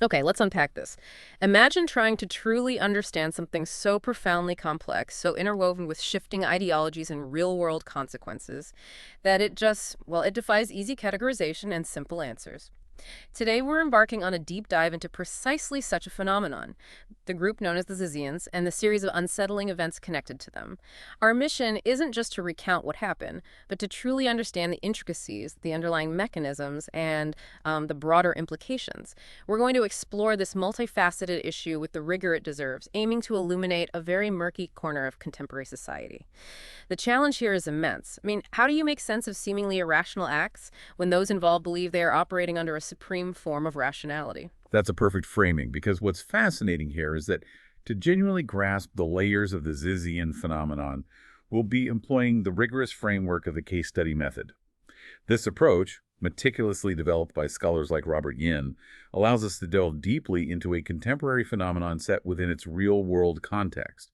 Okay, let's unpack this. Imagine trying to truly understand something so profoundly complex, so interwoven with shifting ideologies and real-world consequences, that it just, well, it defies easy categorization and simple answers. Today, we're embarking on a deep dive into precisely such a phenomenon, the group known as the Zizians, and the series of unsettling events connected to them. Our mission isn't just to recount what happened, but to truly understand the intricacies, the underlying mechanisms, and the broader implications. We're going to explore this multifaceted issue with the rigor it deserves, aiming to illuminate a very murky corner of contemporary society. The challenge here is immense. I mean, how do you make sense of seemingly irrational acts when those involved believe they are operating under a supreme form of rationality? That's a perfect framing, because what's fascinating here is that to genuinely grasp the layers of the Zizian phenomenon, we'll be employing the rigorous framework of the case study method. This approach, meticulously developed by scholars like Robert Yin, allows us to delve deeply into a contemporary phenomenon set within its real-world context,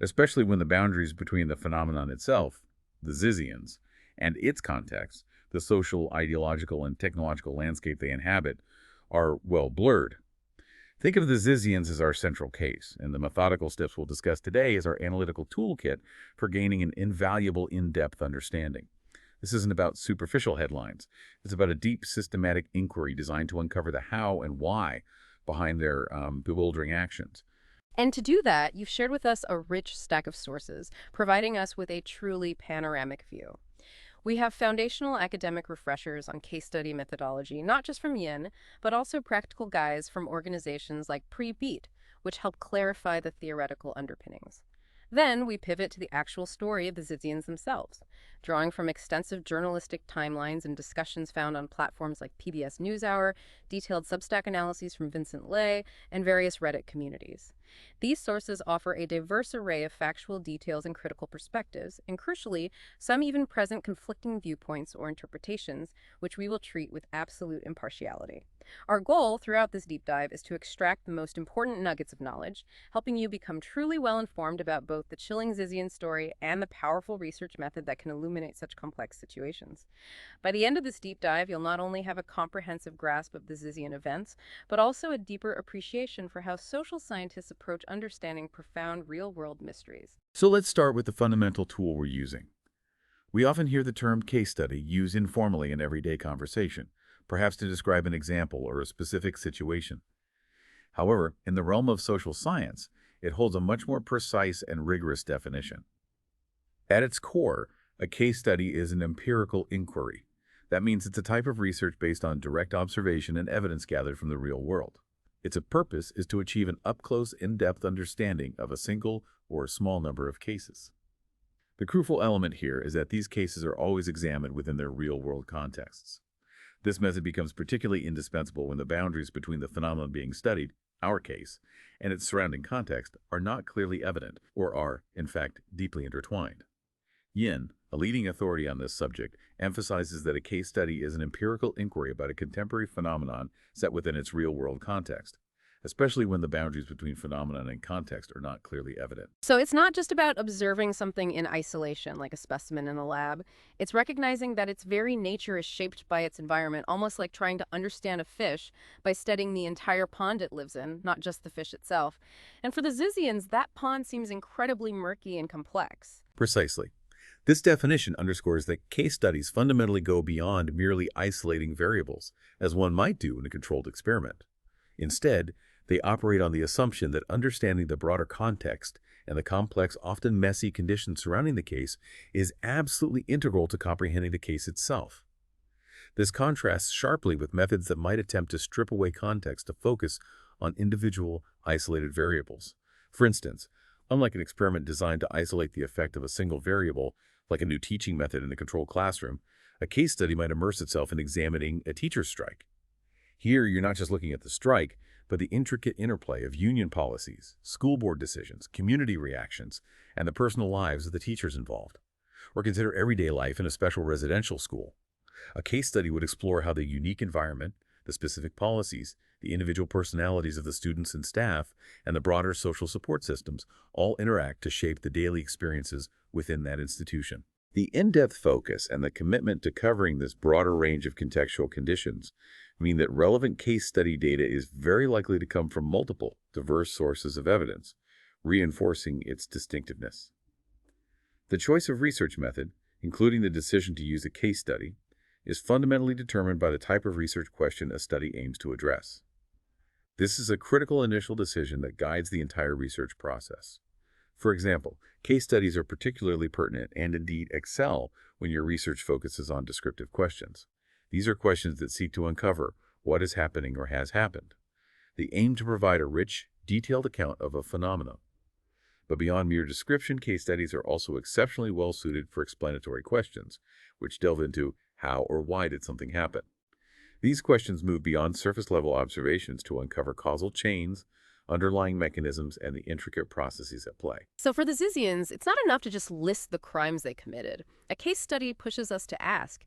especially when the boundaries between the phenomenon itself, the Zizians, and its context, the social, ideological, and technological landscape they inhabit, are well blurred. Think of the Zizians as our central case, and the methodical steps we'll discuss today as our analytical toolkit for gaining an invaluable in-depth understanding. This isn't about superficial headlines. It's about a deep, systematic inquiry designed to uncover the how and why behind their bewildering actions. And to do that, you've shared with us a rich stack of sources, providing us with a truly panoramic view. We have foundational academic refreshers on case study methodology, not just from Yin, but also practical guides from organizations like Pre-Beat, which help clarify the theoretical underpinnings. Then we pivot to the actual story of the Zizians themselves, drawing from extensive journalistic timelines and discussions found on platforms like PBS NewsHour, detailed Substack analyses from Vincent Lay, and various Reddit communities. These sources offer a diverse array of factual details and critical perspectives, and crucially, some even present conflicting viewpoints or interpretations, which we will treat with absolute impartiality. Our goal throughout this deep dive is to extract the most important nuggets of knowledge, helping you become truly well informed about both the chilling Zizian story and the powerful research method that can illuminate such complex situations. By the end of this deep dive, you'll not only have a comprehensive grasp of the Zizian events, but also a deeper appreciation for how social scientists approach understanding profound real-world mysteries. So let's start with the fundamental tool we're using. We often hear the term case study used informally in everyday conversation, perhaps to describe an example or a specific situation. However, in the realm of social science, it holds a much more precise and rigorous definition. At its core, a case study is an empirical inquiry. That means it's a type of research based on direct observation and evidence gathered from the real world. Its purpose is to achieve an up-close, in-depth understanding of a single or a small number of cases. The crucial element here is that these cases are always examined within their real-world contexts. This method becomes particularly indispensable when the boundaries between the phenomenon being studied, our case, and its surrounding context are not clearly evident or are, in fact, deeply intertwined. Yin, a leading authority on this subject, emphasizes that a case study is an empirical inquiry about a contemporary phenomenon set within its real-world context, especially when the boundaries between phenomenon and context are not clearly evident. So it's not just about observing something in isolation, like a specimen in a lab. It's recognizing that its very nature is shaped by its environment, almost like trying to understand a fish by studying the entire pond it lives in, not just the fish itself. And for the Zizians, that pond seems incredibly murky and complex. Precisely. This definition underscores that case studies fundamentally go beyond merely isolating variables, as one might do in a controlled experiment. Instead, they operate on the assumption that understanding the broader context and the complex, often messy conditions surrounding the case is absolutely integral to comprehending the case itself. This contrasts sharply with methods that might attempt to strip away context to focus on individual, isolated variables. For instance, unlike an experiment designed to isolate the effect of a single variable, like a new teaching method in a controlled classroom, a case study might immerse itself in examining a teacher's strike. Here, you're not just looking at the strike, but the intricate interplay of union policies, school board decisions, community reactions, and the personal lives of the teachers involved. Or consider everyday life in a special residential school. A case study would explore how the unique environment, the specific policies, the individual personalities of the students and staff, and the broader social support systems all interact to shape the daily experiences within that institution. The in-depth focus and the commitment to covering this broader range of contextual conditions mean that relevant case study data is very likely to come from multiple, diverse sources of evidence, reinforcing its distinctiveness. The choice of research method, including the decision to use a case study, is fundamentally determined by the type of research question a study aims to address. This is a critical initial decision that guides the entire research process. For example, case studies are particularly pertinent and indeed excel when your research focuses on descriptive questions. These are questions that seek to uncover what is happening or has happened. They aim to provide a rich, detailed account of a phenomenon. But beyond mere description, case studies are also exceptionally well suited for explanatory questions, which delve into how or why did something happen. These questions move beyond surface-level observations to uncover causal chains, underlying mechanisms, and the intricate processes at play. So for the Zizians, it's not enough to just list the crimes they committed. A case study pushes us to ask,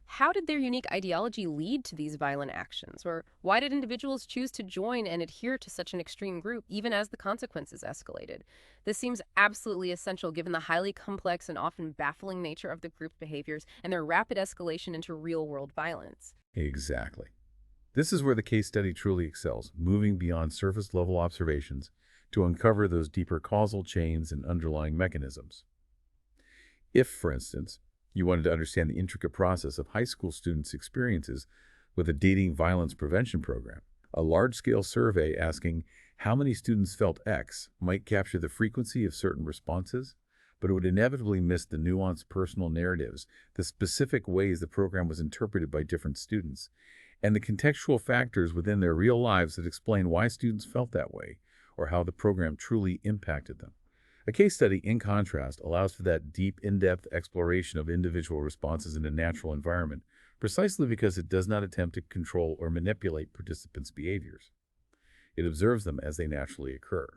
how did their unique ideology lead to these violent actions? Or why did individuals choose to join and adhere to such an extreme group, even as the consequences escalated? This seems absolutely essential given the highly complex and often baffling nature of the group's behaviors and their rapid escalation into real-world violence. Exactly. This is where the case study truly excels, moving beyond surface-level observations to uncover those deeper causal chains and underlying mechanisms. If, for instance, you wanted to understand the intricate process of high school students' experiences with a dating violence prevention program, a large-scale survey asking how many students felt X might capture the frequency of certain responses, but it would inevitably miss the nuanced personal narratives, the specific ways the program was interpreted by different students, and the contextual factors within their real lives that explain why students felt that way or how the program truly impacted them. A case study, in contrast, allows for that deep, in-depth exploration of individual responses in a natural environment, precisely because it does not attempt to control or manipulate participants' behaviors. It observes them as they naturally occur.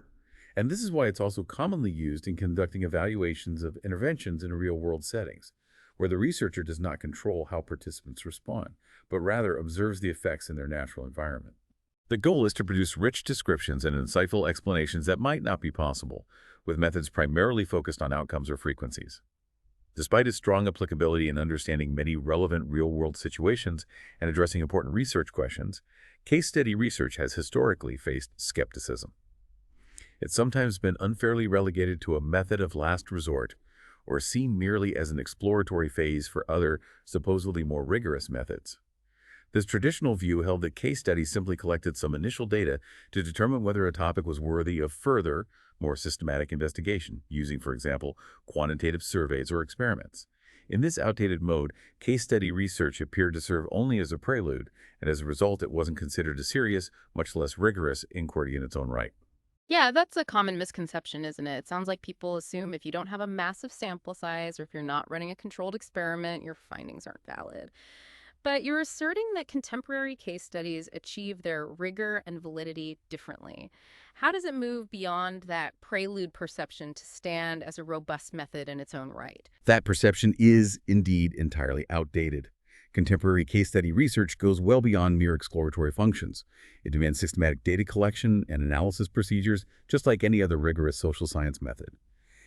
And this is why it's also commonly used in conducting evaluations of interventions in real-world settings, where the researcher does not control how participants respond, but rather observes the effects in their natural environment. The goal is to produce rich descriptions and insightful explanations that might not be possible, with methods primarily focused on outcomes or frequencies. Despite its strong applicability in understanding many relevant real-world situations and addressing important research questions, case study research has historically faced skepticism. It's sometimes been unfairly relegated to a method of last resort or seen merely as an exploratory phase for other, supposedly more rigorous methods. This traditional view held that case studies simply collected some initial data to determine whether a topic was worthy of further, more systematic investigation, using, for example, quantitative surveys or experiments. In this outdated mode, case study research appeared to serve only as a prelude, and as a result, it wasn't considered a serious, much less rigorous, inquiry in its own right. Yeah, that's a common misconception, isn't it? It sounds like people assume if you don't have a massive sample size or if you're not running a controlled experiment, your findings aren't valid. But you're asserting that contemporary case studies achieve their rigor and validity differently. How does it move beyond that prelude perception to stand as a robust method in its own right? That perception is indeed entirely outdated. Contemporary case study research goes well beyond mere exploratory functions. It demands systematic data collection and analysis procedures, just like any other rigorous social science method.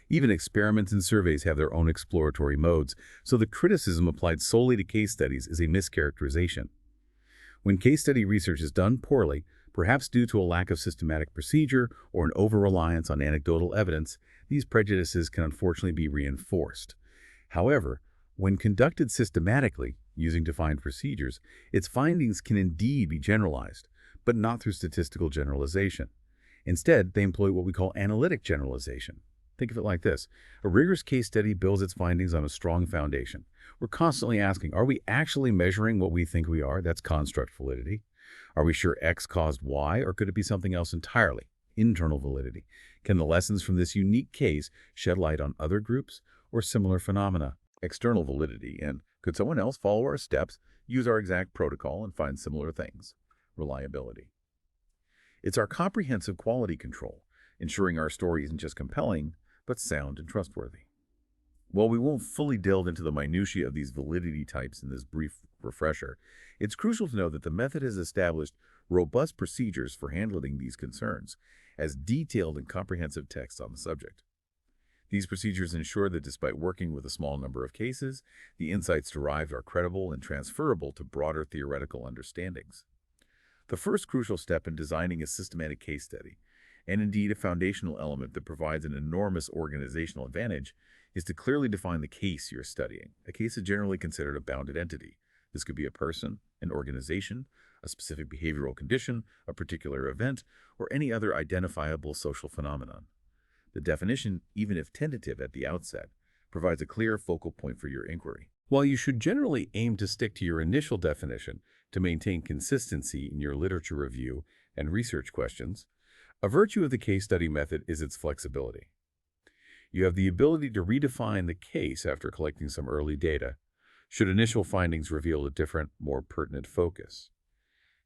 Even experiments and surveys have their own exploratory modes, so the criticism applied solely to case studies is a mischaracterization. When case study research is done poorly, perhaps due to a lack of systematic procedure or an over-reliance on anecdotal evidence, these prejudices can unfortunately be reinforced. However, when conducted systematically, using defined procedures, its findings can indeed be generalized, but not through statistical generalization. Instead, they employ what we call analytic generalization. Think of it like this. A rigorous case study builds its findings on a strong foundation. We're constantly asking, are we actually measuring what we think we are? That's construct validity. Are we sure X caused Y, or could it be something else entirely? Internal validity. Can the lessons from this unique case shed light on other groups or similar phenomena? External validity. And could someone else follow our steps, use our exact protocol, and find similar things? Reliability. It's our comprehensive quality control, ensuring our story isn't just compelling, but sound and trustworthy. While we won't fully delve into the minutiae of these validity types in this brief refresher, it's crucial to know that the method has established robust procedures for handling these concerns, as detailed and comprehensive texts on the subject. These procedures ensure that despite working with a small number of cases, the insights derived are credible and transferable to broader theoretical understandings. The first crucial step in designing a systematic case study, and indeed a foundational element that provides an enormous organizational advantage, is to clearly define the case you're studying. A case is generally considered a bounded entity. This could be a person, an organization, a specific behavioral condition, a particular event, or any other identifiable social phenomenon. The definition, even if tentative at the outset, provides a clear focal point for your inquiry. While you should generally aim to stick to your initial definition to maintain consistency in your literature review and research questions, a virtue of the case study method is its flexibility. You have the ability to redefine the case after collecting some early data, should initial findings reveal a different, more pertinent focus.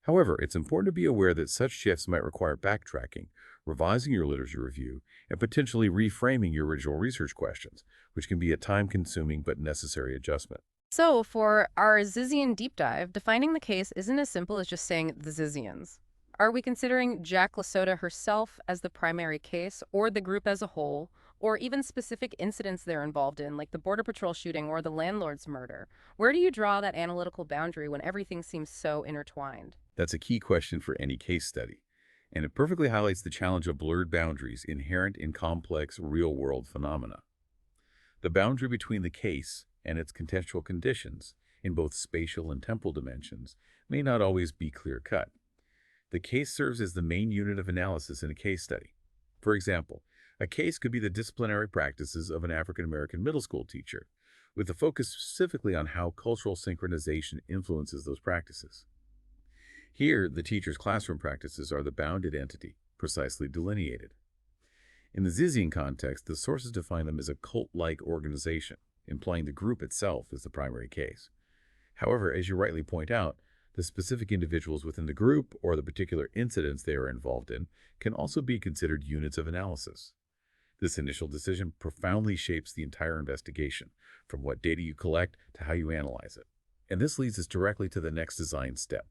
However, it's important to be aware that such shifts might require backtracking, revising your literature review, and potentially reframing your original research questions, which can be a time-consuming but necessary adjustment. So, for our Zizian deep dive, defining the case isn't as simple as just saying the Zizians. Are we considering Jack LaSota herself as the primary case, or the group as a whole, or even specific incidents they're involved in, like the Border Patrol shooting or the landlord's murder? Where do you draw that analytical boundary when everything seems so intertwined? That's a key question for any case study, and it perfectly highlights the challenge of blurred boundaries inherent in complex real-world phenomena. The boundary between the case and its contextual conditions, in both spatial and temporal dimensions, may not always be clear-cut. The case serves as the main unit of analysis in a case study. For example, a case could be the disciplinary practices of an African-American middle school teacher, with a focus specifically on how cultural synchronization influences those practices. Here, the teacher's classroom practices are the bounded entity, precisely delineated. In the Zizian context, the sources define them as a cult-like organization, implying the group itself is the primary case. However, as you rightly point out, the specific individuals within the group or the particular incidents they are involved in can also be considered units of analysis. This initial decision profoundly shapes the entire investigation, from what data you collect to how you analyze it. And this leads us directly to the next design step,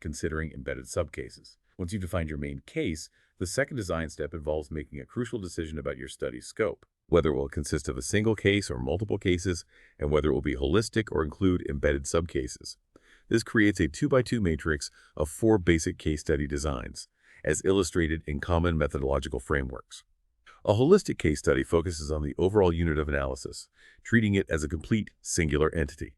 considering embedded subcases. Once you've defined your main case, the second design step involves making a crucial decision about your study's scope, whether it will consist of a single case or multiple cases, and whether it will be holistic or include embedded subcases. This creates a 2x2 matrix of 4 basic case study designs, as illustrated in common methodological frameworks. A holistic case study focuses on the overall unit of analysis, treating it as a complete, singular entity.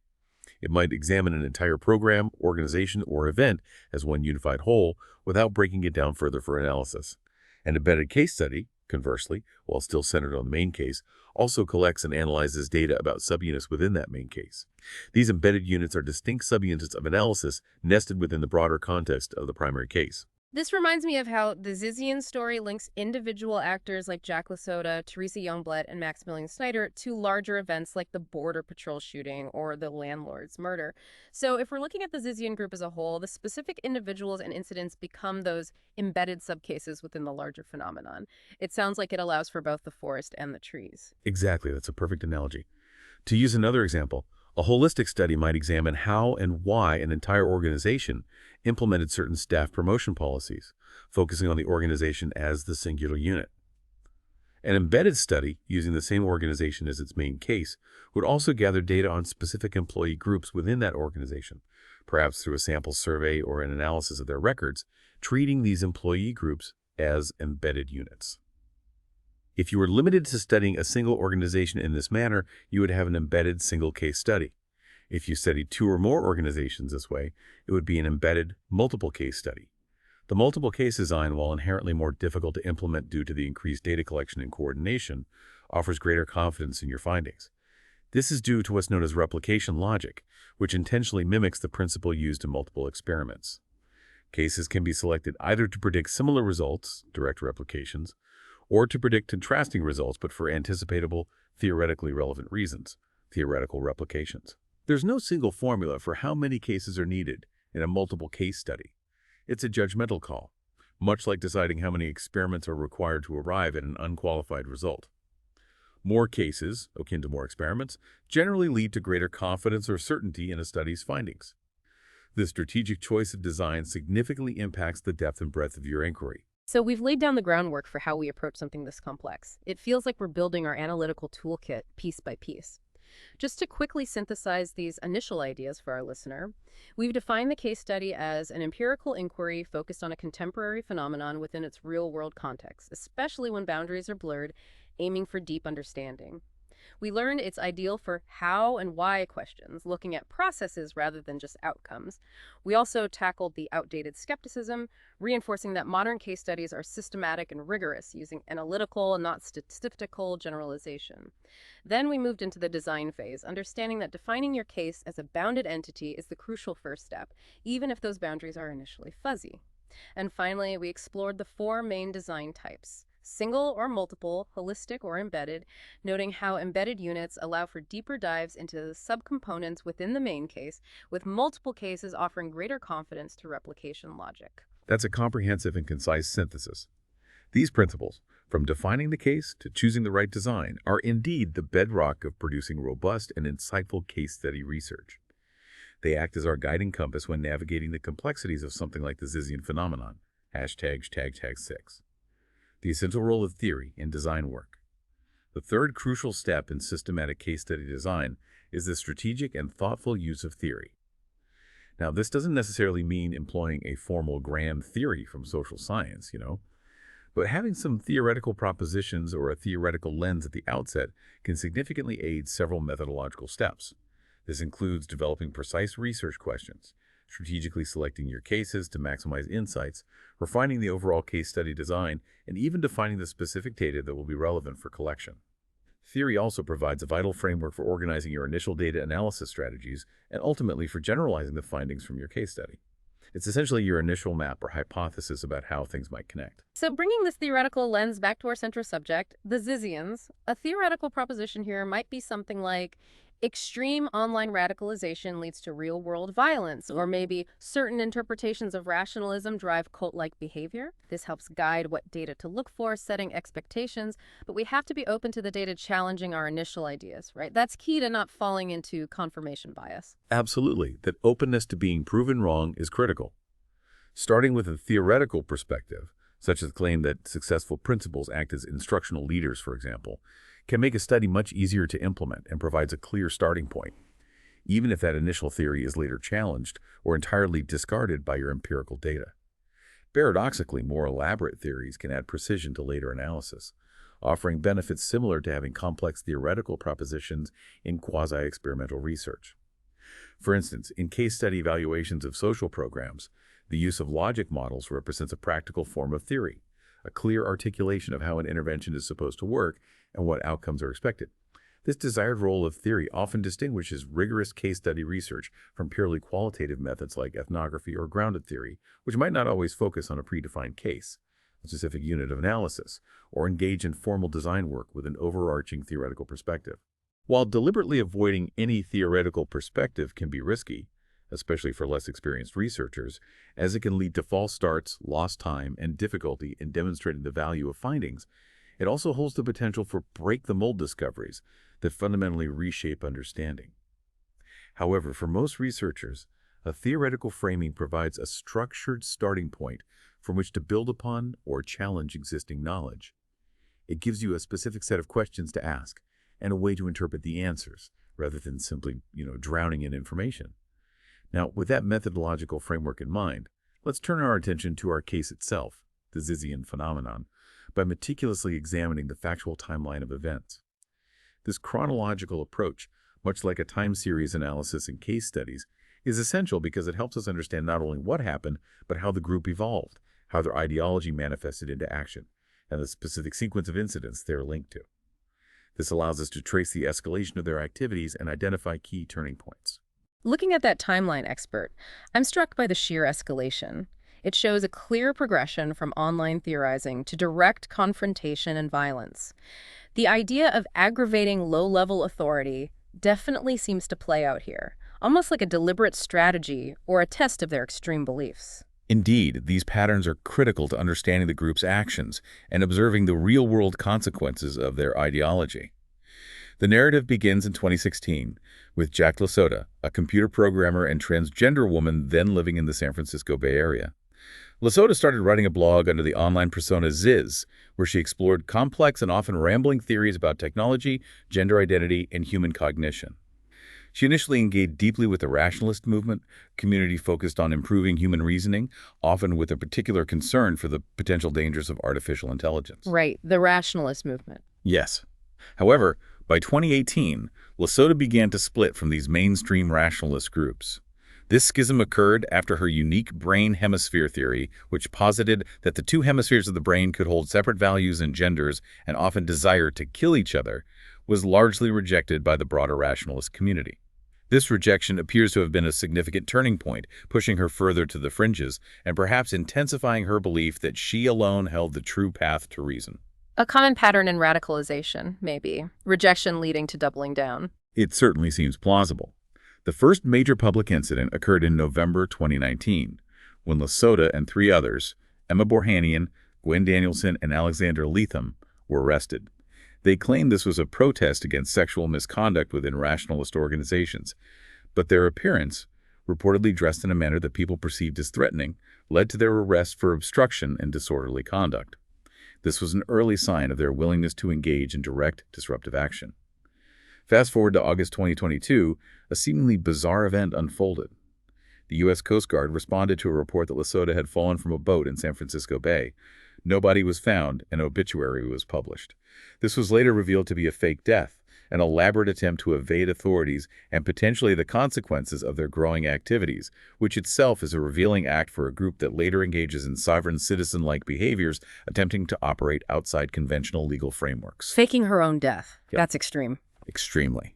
It might examine an entire program, organization, or event as one unified whole without breaking it down further for analysis. An embedded case study, conversely, while still centered on the main case, also collects and analyzes data about subunits within that main case. These embedded units are distinct subunits of analysis nested within the broader context of the primary case. This reminds me of how the Zizian story links individual actors like Jack LaSota, Teresa Youngblood, and Maximilian Snyder to larger events like the Border Patrol shooting or the landlord's murder. So if we're looking at the Zizian group as a whole, the specific individuals and incidents become those embedded subcases within the larger phenomenon. It sounds like it allows for both the forest and the trees. Exactly, that's a perfect analogy. To use another example, a holistic study might examine how and why an entire organization implemented certain staff promotion policies, focusing on the organization as the singular unit. An embedded study, using the same organization as its main case, would also gather data on specific employee groups within that organization, perhaps through a sample survey or an analysis of their records, treating these employee groups as embedded units. If you were limited to studying a single organization in this manner, you would have an embedded single case study. If you studied 2 or more organizations this way, it would be an embedded multiple case study. The multiple case design, while inherently more difficult to implement due to the increased data collection and coordination, offers greater confidence in your findings. This is due to what's known as replication logic, which intentionally mimics the principle used in multiple experiments. Cases can be selected either to predict similar results, direct replications, or to predict contrasting results, but for anticipatable, theoretically relevant reasons, theoretical replications. There's no single formula for how many cases are needed in a multiple case study. It's a judgmental call, much like deciding how many experiments are required to arrive at an unqualified result. More cases, akin to more experiments, generally lead to greater confidence or certainty in a study's findings. This strategic choice of design significantly impacts the depth and breadth of your inquiry. So we've laid down the groundwork for how we approach something this complex. It feels like we're building our analytical toolkit piece by piece. Just to quickly synthesize these initial ideas for our listener, we've defined the case study as an empirical inquiry focused on a contemporary phenomenon within its real-world context, especially when boundaries are blurred, aiming for deep understanding. We learned it's ideal for how and why questions, looking at processes rather than just outcomes. We also tackled the outdated skepticism, reinforcing that modern case studies are systematic and rigorous, using analytical and not statistical generalization. Then we moved into the design phase, understanding that defining your case as a bounded entity is the crucial first step, even if those boundaries are initially fuzzy. And finally, we explored the four main design types: single or multiple, holistic or embedded, noting how embedded units allow for deeper dives into the subcomponents within the main case, with multiple cases offering greater confidence to replication logic. That's a comprehensive and concise synthesis. These principles, from defining the case to choosing the right design, are indeed the bedrock of producing robust and insightful case study research. They act as our guiding compass when navigating the complexities of something like the Zizian phenomenon, #tag6, the essential role of theory in design work. The third crucial step in systematic case study design is the strategic and thoughtful use of theory. Now, this doesn't necessarily mean employing a formal grand theory from social science, but having some theoretical propositions or a theoretical lens at the outset can significantly aid several methodological steps. This includes developing precise research questions, strategically selecting your cases to maximize insights, refining the overall case study design, and even defining the specific data that will be relevant for collection. Theory also provides a vital framework for organizing your initial data analysis strategies and ultimately for generalizing the findings from your case study. It's essentially your initial map or hypothesis about how things might connect. So, bringing this theoretical lens back to our central subject, the Zizians, a theoretical proposition here might be something like extreme online radicalization leads to real-world violence, or maybe certain interpretations of rationalism drive cult-like behavior. This helps guide what data to look for, setting expectations, but we have to be open to the data challenging our initial ideas, right? That's key to not falling into confirmation bias. Absolutely, that openness to being proven wrong is critical. Starting with a theoretical perspective, such as the claim that successful principles act as instructional leaders, for example, can make a study much easier to implement and provides a clear starting point, even if that initial theory is later challenged or entirely discarded by your empirical data. Paradoxically, more elaborate theories can add precision to later analysis, offering benefits similar to having complex theoretical propositions in quasi-experimental research. For instance, in case study evaluations of social programs, the use of logic models represents a practical form of theory, a clear articulation of how an intervention is supposed to work and what outcomes are expected. This desired role of theory often distinguishes rigorous case study research from purely qualitative methods like ethnography or grounded theory, which might not always focus on a predefined case, a specific unit of analysis, or engage in formal design work with an overarching theoretical perspective. While deliberately avoiding any theoretical perspective can be risky, especially for less experienced researchers, as it can lead to false starts, lost time, and difficulty in demonstrating the value of findings, it also holds the potential for break-the-mold discoveries that fundamentally reshape understanding. However, for most researchers, a theoretical framing provides a structured starting point from which to build upon or challenge existing knowledge. It gives you a specific set of questions to ask and a way to interpret the answers, rather than simply, drowning in information. Now, with that methodological framework in mind, let's turn our attention to our case itself, the Zizian phenomenon, by meticulously examining the factual timeline of events. This chronological approach, much like a time series analysis in case studies, is essential because it helps us understand not only what happened, but how the group evolved, how their ideology manifested into action, and the specific sequence of incidents they are linked to. This allows us to trace the escalation of their activities and identify key turning points. Looking at that timeline, expert, I'm struck by the sheer escalation. It shows a clear progression from online theorizing to direct confrontation and violence. The idea of aggravating low-level authority definitely seems to play out here, almost like a deliberate strategy or a test of their extreme beliefs. Indeed, these patterns are critical to understanding the group's actions and observing the real-world consequences of their ideology. The narrative begins in 2016 with Jack Lasota, a computer programmer and transgender woman then living in the San Francisco Bay Area. Lasota started writing a blog under the online persona Ziz, where she explored complex and often rambling theories about technology, gender identity, and human cognition. She initially engaged deeply with the rationalist movement, a community focused on improving human reasoning, often with a particular concern for the potential dangers of artificial intelligence. Right, the rationalist movement. Yes. However, by 2018, Lasota began to split from these mainstream rationalist groups. This schism occurred after her unique brain hemisphere theory, which posited that the two hemispheres of the brain could hold separate values and genders and often desire to kill each other, was largely rejected by the broader rationalist community. This rejection appears to have been a significant turning point, pushing her further to the fringes and perhaps intensifying her belief that she alone held the true path to reason. A common pattern in radicalization, maybe. Rejection leading to doubling down. It certainly seems plausible. The first major public incident occurred in November 2019, when Lasota and three others, Emma Borhanian, Gwen Danielson, and Alexander Leatham, were arrested. They claimed this was a protest against sexual misconduct within rationalist organizations, but their appearance, reportedly dressed in a manner that people perceived as threatening, led to their arrest for obstruction and disorderly conduct. This was an early sign of their willingness to engage in direct, disruptive action. Fast forward to August 2022, a seemingly bizarre event unfolded. The U.S. Coast Guard responded to a report that Lasota had fallen from a boat in San Francisco Bay. No body was found, and an obituary was published. This was later revealed to be a fake death, an elaborate attempt to evade authorities and potentially the consequences of their growing activities, which itself is a revealing act for a group that later engages in sovereign citizen-like behaviors, attempting to operate outside conventional legal frameworks. Faking her own death. Yep. That's extreme. Extremely.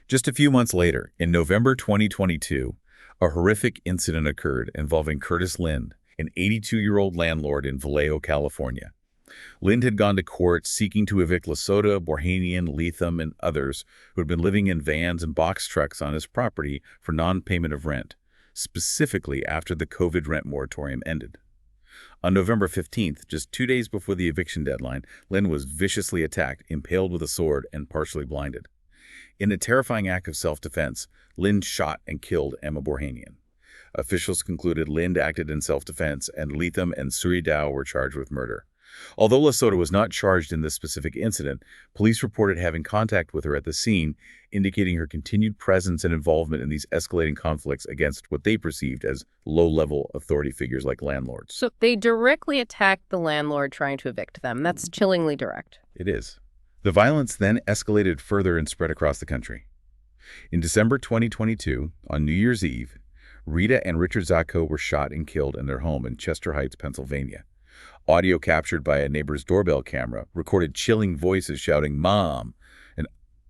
Just a few months later, in November 2022, a horrific incident occurred involving Curtis Lind, an 82-year-old landlord in Vallejo, California. Lind had gone to court seeking to evict Lasota, Borhanian, Leatham, and others who had been living in vans and box trucks on his property for non-payment of rent, specifically after the COVID rent moratorium ended. On November 15th, just 2 days before the eviction deadline, Lind was viciously attacked, impaled with a sword, and partially blinded. In a terrifying act of self-defense, Lind shot and killed Emma Borhanian. Officials concluded Lind acted in self-defense, and Leatham and Suri Dow were charged with murder. Although Lasota was not charged in this specific incident, police reported having contact with her at the scene, indicating her continued presence and involvement in these escalating conflicts against what they perceived as low-level authority figures like landlords. So they directly attacked the landlord trying to evict them. That's chillingly direct. It is. The violence then escalated further and spread across the country. In December 2022, on New Year's Eve, Rita and Richard Zacco were shot and killed in their home in Chester Heights, Pennsylvania. Audio captured by a neighbor's doorbell camera recorded chilling voices shouting, "Mom!" and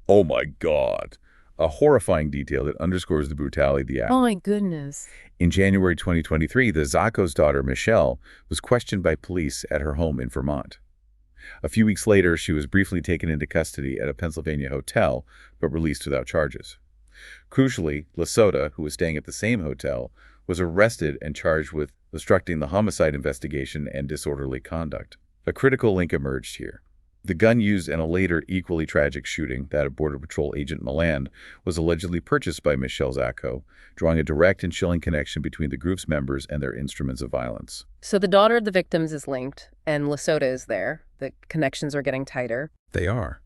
"Oh my God!" a horrifying detail that underscores the brutality of the act. Oh my goodness. In January 2023, the Zacco's daughter, Michelle, was questioned by police at her home in Vermont. A few weeks later, she was briefly taken into custody at a Pennsylvania hotel, but released without charges. Crucially, Lasota, who was staying at the same hotel, was arrested and charged with obstructing the homicide investigation and disorderly conduct. A critical link emerged here. The gun used in a later equally tragic shooting, that of Border Patrol agent Milland, was allegedly purchased by Michelle Zacco, drawing a direct and chilling connection between the group's members and their instruments of violence. So the daughter of the victims is linked, and Lasota is there. The connections are getting tighter. They are.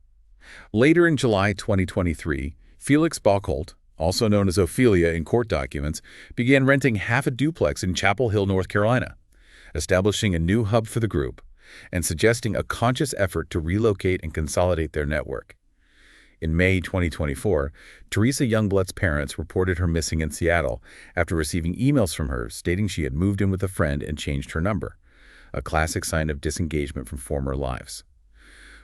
Later in July 2023, Felix Bockholt, also known as Ophelia in court documents, began renting half a duplex in Chapel Hill, North Carolina, establishing a new hub for the group and suggesting a conscious effort to relocate and consolidate their network. In May 2024, Teresa Youngblood's parents reported her missing in Seattle after receiving emails from her stating she had moved in with a friend and changed her number, a classic sign of disengagement from former lives.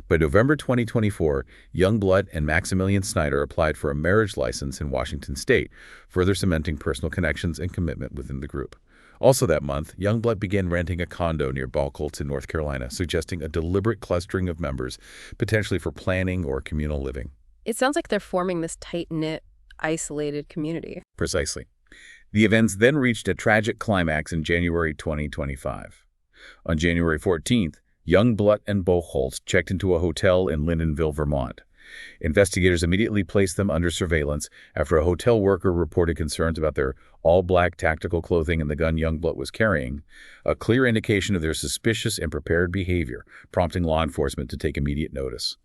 By November 2024, Youngblood and Maximilian Snyder applied for a marriage license in Washington state, further cementing personal connections and commitment within the group. Also that month, Youngblood began renting a condo near Bockholtz in North Carolina, suggesting a deliberate clustering of members, potentially for planning or communal living. It sounds like they're forming this tight-knit, isolated community. Precisely. The events then reached a tragic climax in January 2025. On January 14th, Youngblood and Bockholtz checked into a hotel in Lyndonville, Vermont. Investigators immediately placed them under surveillance after a hotel worker reported concerns about their all-black tactical clothing and the gun Youngblood was carrying, a clear indication of their suspicious and prepared behavior, prompting law enforcement to take immediate notice.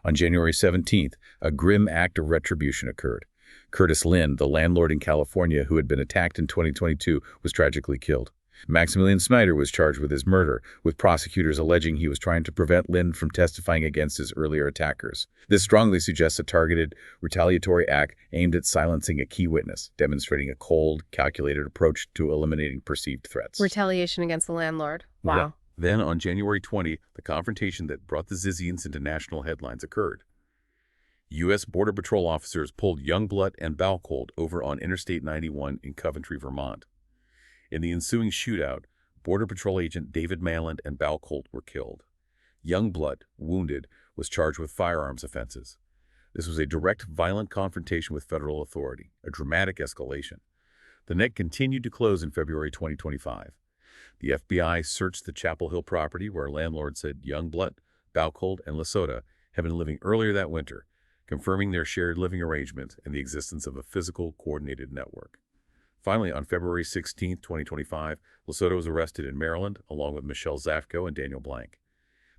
On January 17th, a grim act of retribution occurred. Curtis Lynn, the landlord in California who had been attacked in 2022, was tragically killed. Maximilian Snyder was charged with his murder, with prosecutors alleging he was trying to prevent Lynn from testifying against his earlier attackers. This strongly suggests a targeted, retaliatory act aimed at silencing a key witness, demonstrating a cold, calculated approach to eliminating perceived threats. Retaliation against the landlord. Wow. Then, on January 20, the confrontation that brought the Zizians into national headlines occurred. U.S. Border Patrol officers pulled Youngblood and Balcold over on Interstate 91 in Coventry, Vermont. In the ensuing shootout, Border Patrol agent David Maland and Balcold were killed. Youngblood, wounded, was charged with firearms offenses. This was a direct, violent confrontation with federal authority, a dramatic escalation. The net continued to close in February 2025. The FBI searched the Chapel Hill property where landlord said Youngblood, Balcold, and Lasota had been living earlier that winter, confirming their shared living arrangement and the existence of a physical, coordinated network. Finally, on February 16, 2025, Lasota was arrested in Maryland, along with Michelle Zafko and Daniel Blank.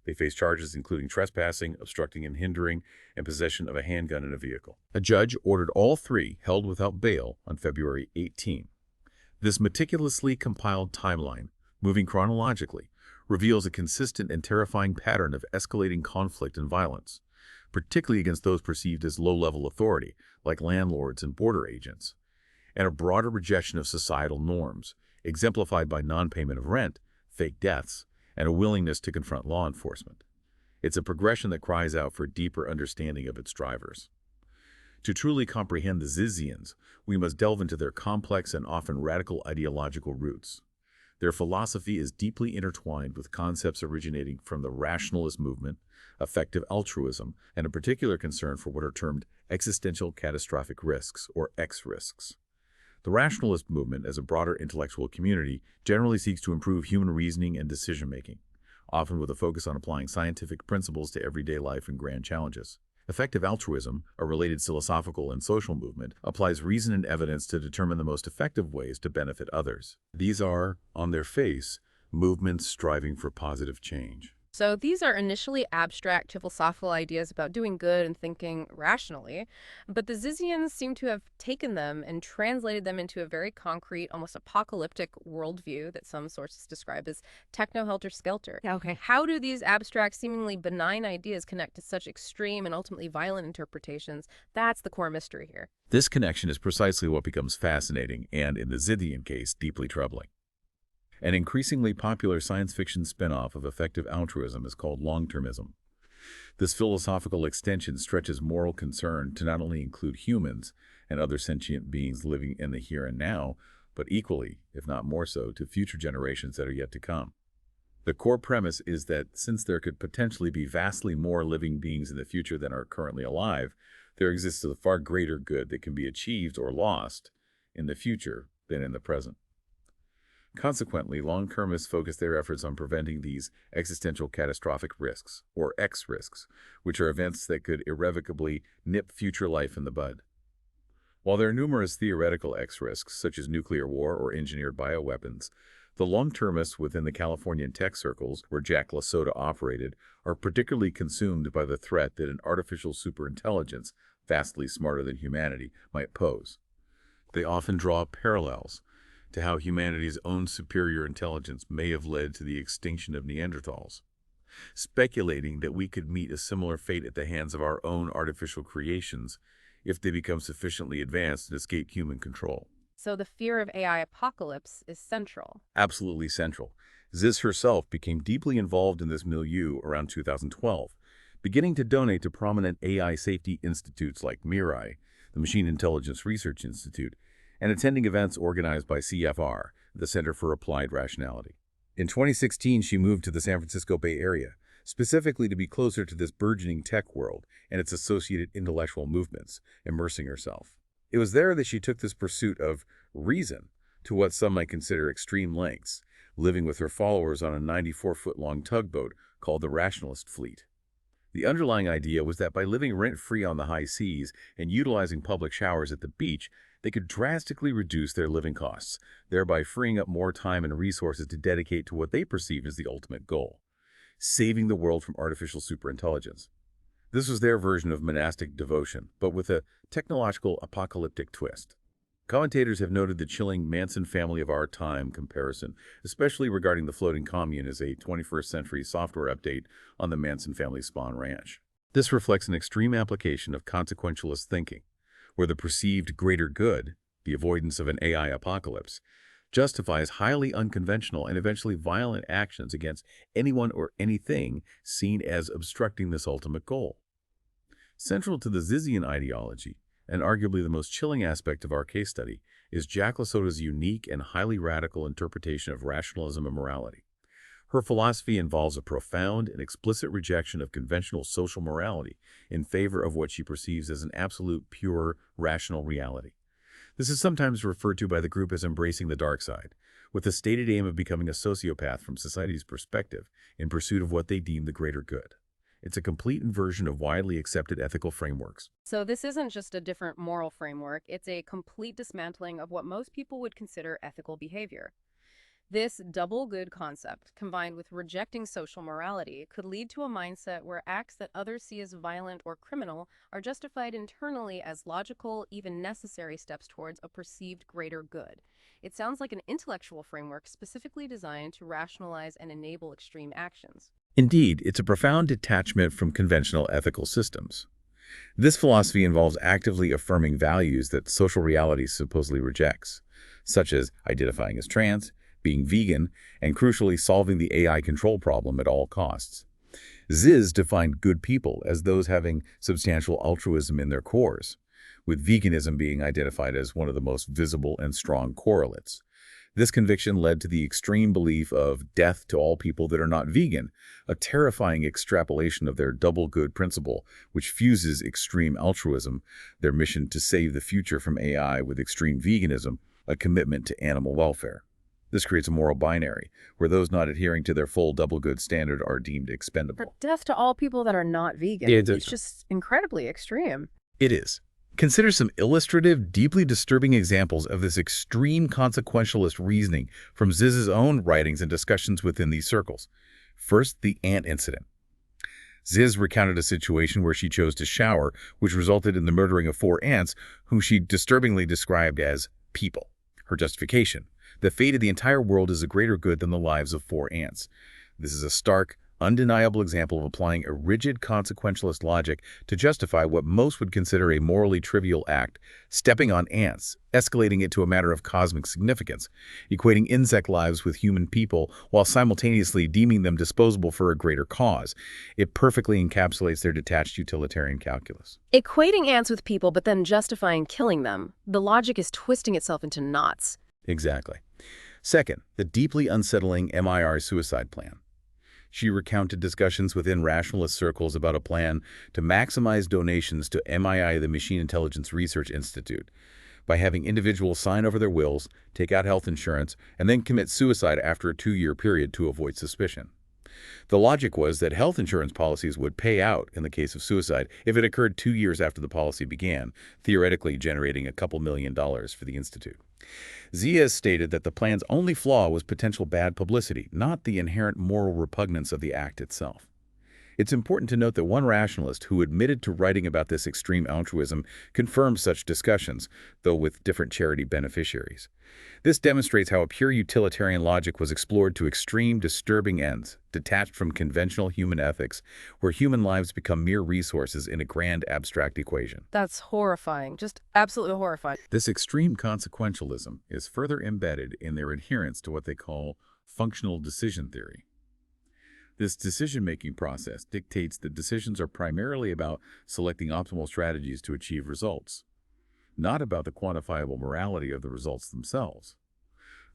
They faced charges including trespassing, obstructing and hindering, and possession of a handgun in a vehicle. A judge ordered all three held without bail on February 18. This meticulously compiled timeline, moving chronologically, reveals a consistent and terrifying pattern of escalating conflict and violence, particularly against those perceived as low-level authority, like landlords and border agents, and a broader rejection of societal norms, exemplified by non-payment of rent, fake deaths, and a willingness to confront law enforcement. It's a progression that cries out for deeper understanding of its drivers. To truly comprehend the Zizians, we must delve into their complex and often radical ideological roots. Their philosophy is deeply intertwined with concepts originating from the rationalist movement, effective altruism, and a particular concern for what are termed existential catastrophic risks, or X risks. The rationalist movement, as a broader intellectual community, generally seeks to improve human reasoning and decision-making, often with a focus on applying scientific principles to everyday life and grand challenges. Effective altruism, a related philosophical and social movement, applies reason and evidence to determine the most effective ways to benefit others. These are, on their face, movements striving for positive change. So these are initially abstract philosophical ideas about doing good and thinking rationally, but the Zizians seem to have taken them and translated them into a very concrete, almost apocalyptic worldview that some sources describe as techno-helter-skelter. Yeah, okay. How do these abstract, seemingly benign ideas connect to such extreme and ultimately violent interpretations? That's the core mystery here. This connection is precisely what becomes fascinating and, in the Zizian case, deeply troubling. An increasingly popular science fiction spin-off of effective altruism is called long-termism. This philosophical extension stretches moral concern to not only include humans and other sentient beings living in the here and now, but equally, if not more so, to future generations that are yet to come. The core premise is that since there could potentially be vastly more living beings in the future than are currently alive, there exists a far greater good that can be achieved or lost in the future than in the present. Consequently, long-termists focus their efforts on preventing these existential catastrophic risks, or X risks, which are events that could irrevocably nip future life in the bud. While there are numerous theoretical X risks, such as nuclear war or engineered bioweapons, the long-termists within the Californian tech circles, where Jack Lasota operated, are particularly consumed by the threat that an artificial superintelligence, vastly smarter than humanity, might pose. They often draw parallels to how humanity's own superior intelligence may have led to the extinction of Neanderthals, speculating that we could meet a similar fate at the hands of our own artificial creations if they become sufficiently advanced and escape human control. So the fear of AI apocalypse is central. Absolutely central. Ziz herself became deeply involved in this milieu around 2012, beginning to donate to prominent AI safety institutes like MIRAI, the Machine Intelligence Research Institute, and attending events organized by CFR, the Center for Applied Rationality. In 2016, she moved to the San Francisco Bay Area, specifically to be closer to this burgeoning tech world and its associated intellectual movements, immersing herself. It was there that she took this pursuit of reason to what some might consider extreme lengths, living with her followers on a 94-foot-long tugboat called the Rationalist Fleet. The underlying idea was that by living rent-free on the high seas and utilizing public showers at the beach, they could drastically reduce their living costs, thereby freeing up more time and resources to dedicate to what they perceive as the ultimate goal, saving the world from artificial superintelligence. This was their version of monastic devotion, but with a technological apocalyptic twist. Commentators have noted the chilling Manson family of our time comparison, especially regarding the floating commune as a 21st century software update on the Manson family spawn ranch. This reflects an extreme application of consequentialist thinking, where the perceived greater good, the avoidance of an AI apocalypse, justifies highly unconventional and eventually violent actions against anyone or anything seen as obstructing this ultimate goal. Central to the Zizian ideology, and arguably the most chilling aspect of our case study, is Jack Lassota's unique and highly radical interpretation of rationalism and morality. Her philosophy involves a profound and explicit rejection of conventional social morality in favor of what she perceives as an absolute, pure, rational reality. This is sometimes referred to by the group as embracing the dark side, with the stated aim of becoming a sociopath from society's perspective in pursuit of what they deem the greater good. It's a complete inversion of widely accepted ethical frameworks. So this isn't just a different moral framework, it's a complete dismantling of what most people would consider ethical behavior. This double good concept, combined with rejecting social morality, could lead to a mindset where acts that others see as violent or criminal are justified internally as logical, even necessary steps towards a perceived greater good. It sounds like an intellectual framework specifically designed to rationalize and enable extreme actions. Indeed, it's a profound detachment from conventional ethical systems. This philosophy involves actively affirming values that social reality supposedly rejects, such as identifying as trans, being vegan, and crucially solving the AI control problem at all costs. Ziz defined good people as those having substantial altruism in their cores, with veganism being identified as one of the most visible and strong correlates. This conviction led to the extreme belief of death to all people that are not vegan, a terrifying extrapolation of their double good principle, which fuses extreme altruism, their mission to save the future from AI, with extreme veganism, a commitment to animal welfare. This creates a moral binary, where those not adhering to their full double good standard are deemed For expendable. death to all people that are not vegan. Yeah, It's just incredibly extreme. It is. Consider some illustrative, deeply disturbing examples of this extreme consequentialist reasoning from Ziz's own writings and discussions within these circles. First, the ant incident. Ziz recounted a situation where she chose to shower, which resulted in the murdering of 4 ants, whom she disturbingly described as people. Her justification: the fate of the entire world is a greater good than the lives of 4 ants. This is a stark, undeniable example of applying a rigid consequentialist logic to justify what most would consider a morally trivial act, stepping on ants, escalating it to a matter of cosmic significance, equating insect lives with human people while simultaneously deeming them disposable for a greater cause. It perfectly encapsulates their detached utilitarian calculus. Equating ants with people, but then justifying killing them. The logic is twisting itself into knots. Exactly. Second, the deeply unsettling MIR suicide plan. She recounted discussions within rationalist circles about a plan to maximize donations to MII, the Machine Intelligence Research Institute, by having individuals sign over their wills, take out health insurance, and then commit suicide after a 2-year period to avoid suspicion. The logic was that health insurance policies would pay out in the case of suicide if it occurred 2 years after the policy began, theoretically generating a couple $1 million for the institute. Zizians stated that the plan's only flaw was potential bad publicity, not the inherent moral repugnance of the act itself. It's important to note that one rationalist who admitted to writing about this extreme altruism confirmed such discussions, though with different charity beneficiaries. This demonstrates how a pure utilitarian logic was explored to extreme, disturbing ends, detached from conventional human ethics, where human lives become mere resources in a grand abstract equation. That's horrifying. Just absolutely horrifying. This extreme consequentialism is further embedded in their adherence to what they call functional decision theory. This decision-making process dictates that decisions are primarily about selecting optimal strategies to achieve results, not about the quantifiable morality of the results themselves.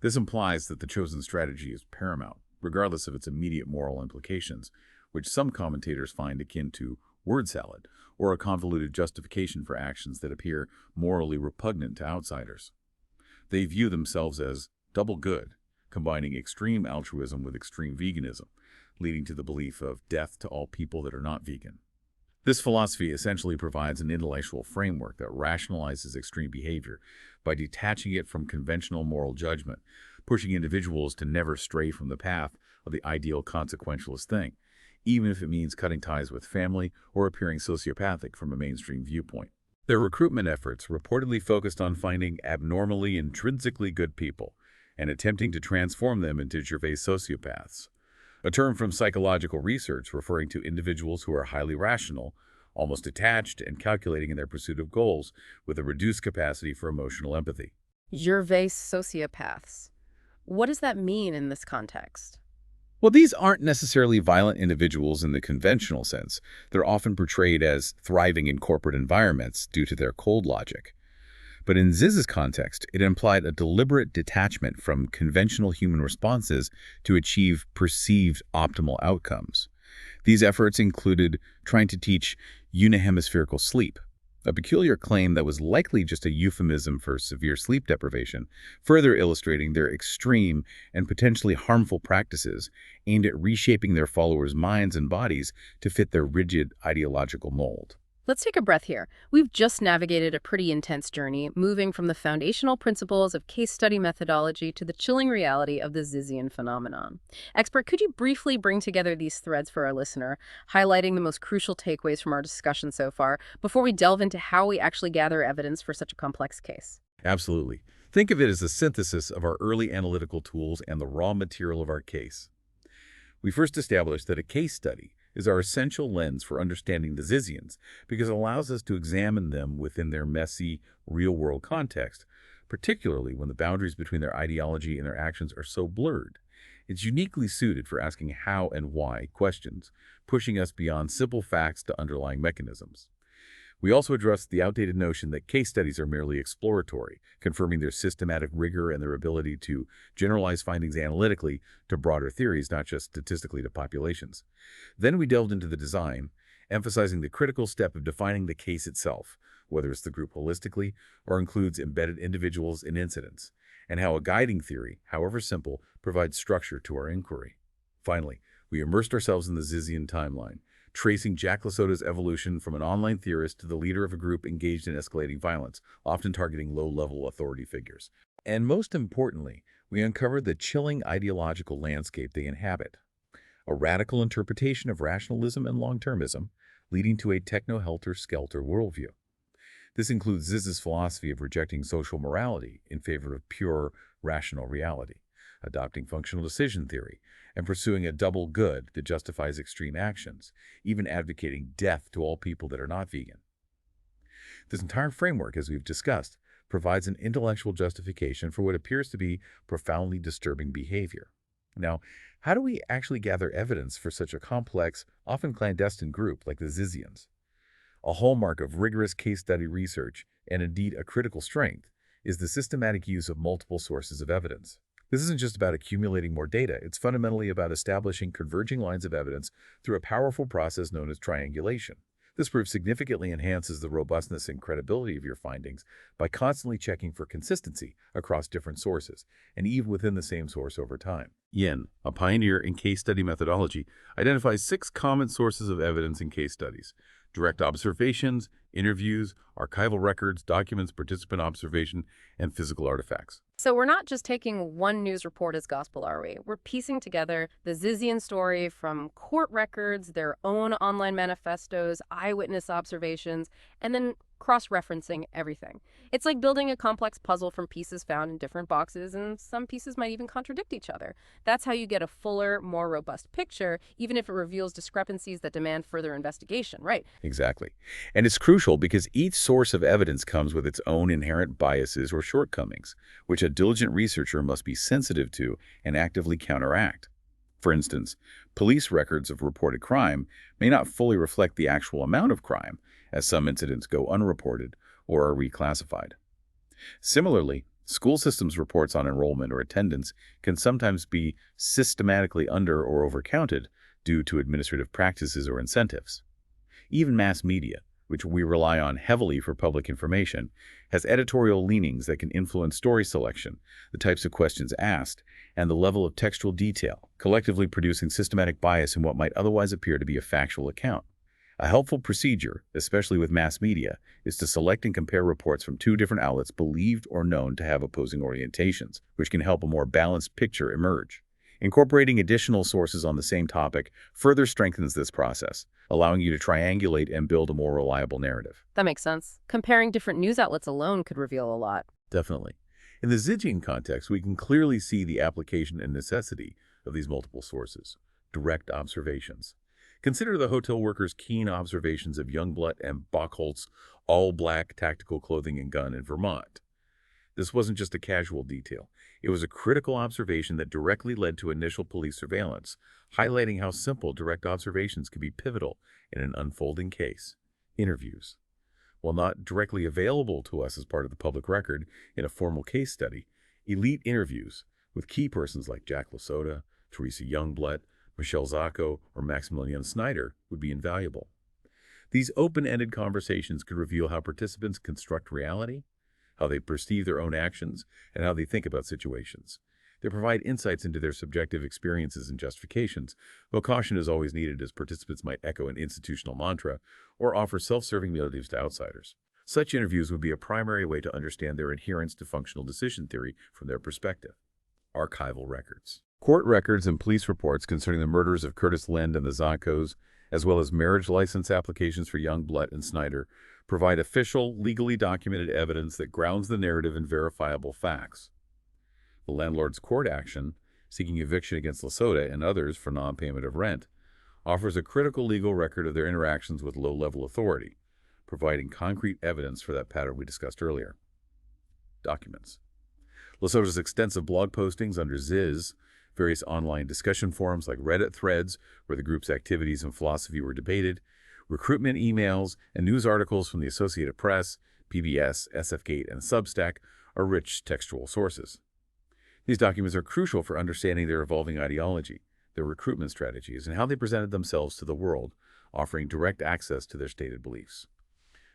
This implies that the chosen strategy is paramount, regardless of its immediate moral implications, which some commentators find akin to word salad, or a convoluted justification for actions that appear morally repugnant to outsiders. They view themselves as double good, combining extreme altruism with extreme veganism, leading to the belief of death to all people that are not vegan. This philosophy essentially provides an intellectual framework that rationalizes extreme behavior by detaching it from conventional moral judgment, pushing individuals to never stray from the path of the ideal consequentialist thing, even if it means cutting ties with family or appearing sociopathic from a mainstream viewpoint. Their recruitment efforts reportedly focused on finding abnormally intrinsically good people and attempting to transform them into Gervais sociopaths, a term from psychological research referring to individuals who are highly rational, almost detached, and calculating in their pursuit of goals with a reduced capacity for emotional empathy. Gervais sociopaths. What does that mean in this context? Well, these aren't necessarily violent individuals in the conventional sense. They're often portrayed as thriving in corporate environments due to their cold logic. But in Ziz's context, it implied a deliberate detachment from conventional human responses to achieve perceived optimal outcomes. These efforts included trying to teach unihemispherical sleep, a peculiar claim that was likely just a euphemism for severe sleep deprivation, further illustrating their extreme and potentially harmful practices aimed at reshaping their followers' minds and bodies to fit their rigid ideological mold. Let's take a breath here. We've just navigated a pretty intense journey, moving from the foundational principles of case study methodology to the chilling reality of the Zizian phenomenon. Expert, could you briefly bring together these threads for our listener, highlighting the most crucial takeaways from our discussion so far, before we delve into how we actually gather evidence for such a complex case? Absolutely. Think of it as a synthesis of our early analytical tools and the raw material of our case. We first established that a case study is our essential lens for understanding the Zizians because it allows us to examine them within their messy, real-world context, particularly when the boundaries between their ideology and their actions are so blurred. It's uniquely suited for asking how and why questions, pushing us beyond simple facts to underlying mechanisms. We also addressed the outdated notion that case studies are merely exploratory, confirming their systematic rigor and their ability to generalize findings analytically to broader theories, not just statistically to populations. Then we delved into the design, emphasizing the critical step of defining the case itself, whether it's the group holistically or includes embedded individuals and incidents, and how a guiding theory, however simple, provides structure to our inquiry. Finally, we immersed ourselves in the Zizian timeline, tracing Jack Lasota's evolution from an online theorist to the leader of a group engaged in escalating violence, often targeting low-level authority figures. And most importantly, we uncovered the chilling ideological landscape they inhabit, a radical interpretation of rationalism and long-termism, leading to a techno-helter-skelter worldview. This includes Ziz's philosophy of rejecting social morality in favor of pure, rational reality, adopting functional decision theory, and pursuing a double good that justifies extreme actions, even advocating death to all people that are not vegan. This entire framework, as we've discussed, provides an intellectual justification for what appears to be profoundly disturbing behavior. Now, how do we actually gather evidence for such a complex, often clandestine group like the Zizians? A hallmark of rigorous case study research, and indeed a critical strength, is the systematic use of multiple sources of evidence. This isn't just about accumulating more data, it's fundamentally about establishing converging lines of evidence through a powerful process known as triangulation. This proof significantly enhances the robustness and credibility of your findings by constantly checking for consistency across different sources, and even within the same source over time. Yen, a pioneer in case study methodology, identifies 6 common sources of evidence in case studies: direct observations, interviews, archival records, documents, participant observation, and physical artifacts. So we're not just taking one news report as gospel, are we? We're piecing together the Zizian story from court records, their own online manifestos, eyewitness observations, and then cross-referencing everything. It's like building a complex puzzle from pieces found in different boxes, and some pieces might even contradict each other. That's how you get a fuller, more robust picture, even if it reveals discrepancies that demand further investigation, right? Exactly. And it's crucial because each source of evidence comes with its own inherent biases or shortcomings, which a diligent researcher must be sensitive to and actively counteract. For instance, police records of reported crime may not fully reflect the actual amount of crime, as some incidents go unreported or are reclassified. Similarly, school systems reports on enrollment or attendance can sometimes be systematically under or overcounted due to administrative practices or incentives. Even mass media, which we rely on heavily for public information, has editorial leanings that can influence story selection, the types of questions asked, and the level of textual detail, collectively producing systematic bias in what might otherwise appear to be a factual account. A helpful procedure, especially with mass media, is to select and compare reports from two different outlets believed or known to have opposing orientations, which can help a more balanced picture emerge. Incorporating additional sources on the same topic further strengthens this process, allowing you to triangulate and build a more reliable narrative. That makes sense. Comparing different news outlets alone could reveal a lot. Definitely. In the Zizian context, we can clearly see the application and necessity of these multiple sources. Direct observations. Consider the hotel workers' keen observations of Youngblood and Bachholz's all-black tactical clothing and gun in Vermont. This wasn't just a casual detail. It was a critical observation that directly led to initial police surveillance, highlighting how simple direct observations could be pivotal in an unfolding case. Interviews. While not directly available to us as part of the public record in a formal case study, elite interviews with key persons like Jack Lasota, Teresa Youngblood, Michelle Zacco, or Maximilian Snyder would be invaluable. These open-ended conversations could reveal how participants construct reality, how they perceive their own actions, and how they think about situations. They provide insights into their subjective experiences and justifications, though caution is always needed as participants might echo an institutional mantra or offer self-serving motives to outsiders. Such interviews would be a primary way to understand their adherence to functional decision theory from their perspective. Archival records. Court records and police reports concerning the murders of Curtis Lind and the Zaccos, as well as marriage license applications for Youngblood and Snyder, provide official, legally documented evidence that grounds the narrative in verifiable facts. The landlord's court action, seeking eviction against Lasota and others for non-payment of rent, offers a critical legal record of their interactions with low-level authority, providing concrete evidence for that pattern we discussed earlier. Documents. Lasota's extensive blog postings under Ziz, various online discussion forums like Reddit threads where the group's activities and philosophy were debated, recruitment emails, and news articles from the Associated Press, PBS, SFGate, and Substack are rich textual sources. These documents are crucial for understanding their evolving ideology, their recruitment strategies, and how they presented themselves to the world, offering direct access to their stated beliefs.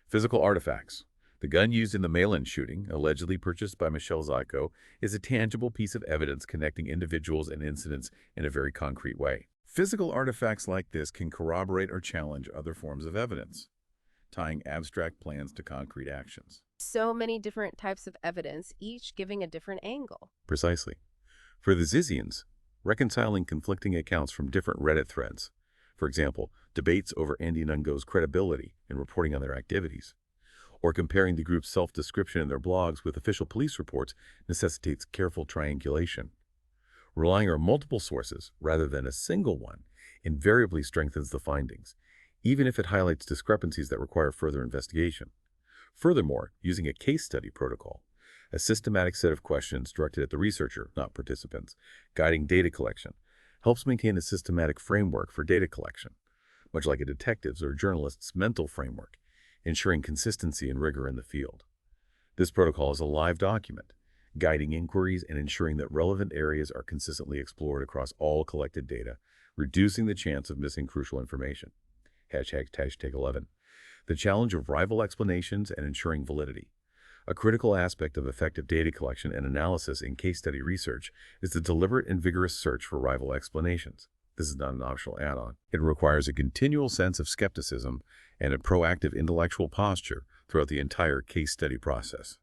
Physical artifacts. The gun used in the mail-in shooting, allegedly purchased by Michelle Zacco, is a tangible piece of evidence connecting individuals and incidents in a very concrete way. Physical artifacts like this can corroborate or challenge other forms of evidence, tying abstract plans to concrete actions. So many different types of evidence, each giving a different angle. Precisely. For the Zizians, reconciling conflicting accounts from different Reddit threads, for example, debates over Andy Nungo's credibility in reporting on their activities, or comparing the group's self-description in their blogs with official police reports necessitates careful triangulation. Relying on multiple sources rather than a single one invariably strengthens the findings, even if it highlights discrepancies that require further investigation. Furthermore, using a case study protocol, a systematic set of questions directed at the researcher, not participants, guiding data collection, helps maintain a systematic framework for data collection, much like a detective's or journalist's mental framework, ensuring consistency and rigor in the field. This protocol is a live document, guiding inquiries and ensuring that relevant areas are consistently explored across all collected data, reducing the chance of missing crucial information. Hashtag 11. The challenge of rival explanations and ensuring validity. A critical aspect of effective data collection and analysis in case study research is the deliberate and vigorous search for rival explanations. This is not an optional add-on. It requires a continual sense of skepticism and a proactive intellectual posture throughout the entire case study process.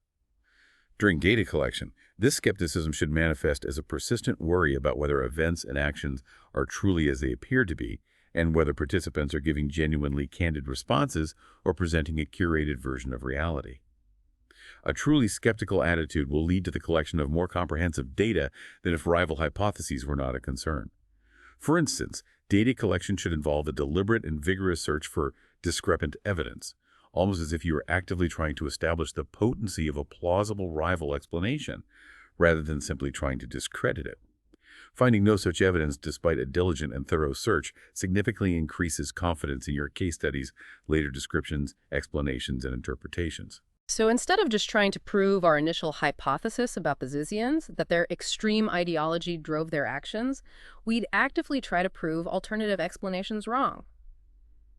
During data collection, this skepticism should manifest as a persistent worry about whether events and actions are truly as they appear to be, and whether participants are giving genuinely candid responses or presenting a curated version of reality. A truly skeptical attitude will lead to the collection of more comprehensive data than if rival hypotheses were not a concern. For instance, data collection should involve a deliberate and vigorous search for discrepant evidence, almost as if you were actively trying to establish the potency of a plausible rival explanation, rather than simply trying to discredit it. Finding no such evidence despite a diligent and thorough search significantly increases confidence in your case study's later descriptions, explanations, and interpretations. So instead of just trying to prove our initial hypothesis about the Zizians, that their extreme ideology drove their actions, we'd actively try to prove alternative explanations wrong.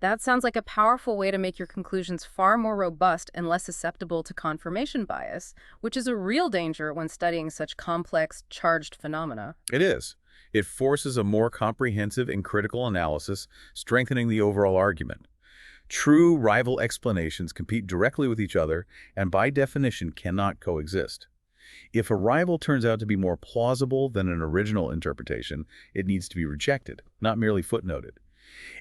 That sounds like a powerful way to make your conclusions far more robust and less susceptible to confirmation bias, which is a real danger when studying such complex, charged phenomena. It is. It forces a more comprehensive and critical analysis, strengthening the overall argument. True rival explanations compete directly with each other and by definition cannot coexist. If a rival turns out to be more plausible than an original interpretation, it needs to be rejected, not merely footnoted.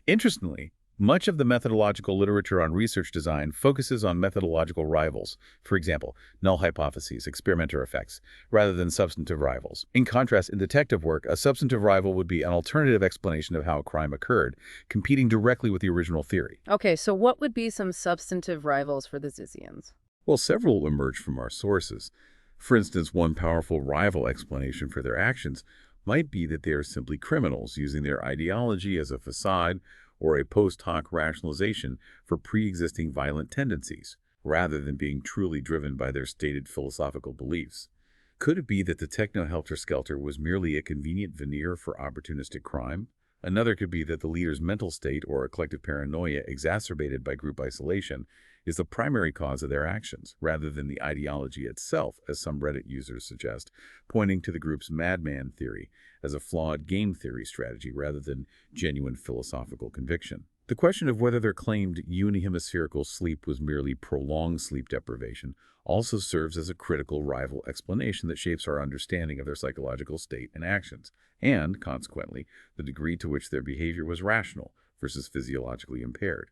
Interestingly, much of the methodological literature on research design focuses on methodological rivals, for example, null hypotheses, experimenter effects, rather than substantive rivals. In contrast, in detective work, a substantive rival would be an alternative explanation of how a crime occurred, competing directly with the original theory. Okay, so what would be some substantive rivals for the Zizians? Well, several emerge from our sources. For instance, one powerful rival explanation for their actions might be that they are simply criminals using their ideology as a facade or a post hoc rationalization for pre-existing violent tendencies, rather than being truly driven by their stated philosophical beliefs. Could it be that the techno-helter-skelter was merely a convenient veneer for opportunistic crime? Another could be that the leader's mental state or a collective paranoia exacerbated by group isolation is the primary cause of their actions, rather than the ideology itself, as some Reddit users suggest, pointing to the group's madman theory as a flawed game theory strategy rather than genuine philosophical conviction. The question of whether their claimed unihemispherical sleep was merely prolonged sleep deprivation also serves as a critical rival explanation that shapes our understanding of their psychological state and actions, and, consequently, the degree to which their behavior was rational versus physiologically impaired.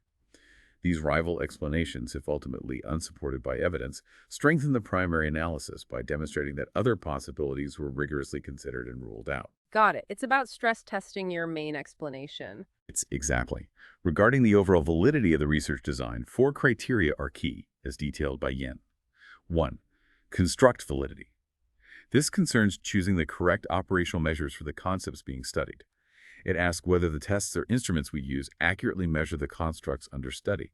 These rival explanations, if ultimately unsupported by evidence, strengthen the primary analysis by demonstrating that other possibilities were rigorously considered and ruled out. Got it. It's about stress testing your main explanation. It's exactly. Regarding the overall validity of the research design, 4 criteria are key, as detailed by Yen. 1. Construct validity. This concerns choosing the correct operational measures for the concepts being studied. It asks whether the tests or instruments we use accurately measure the constructs under study.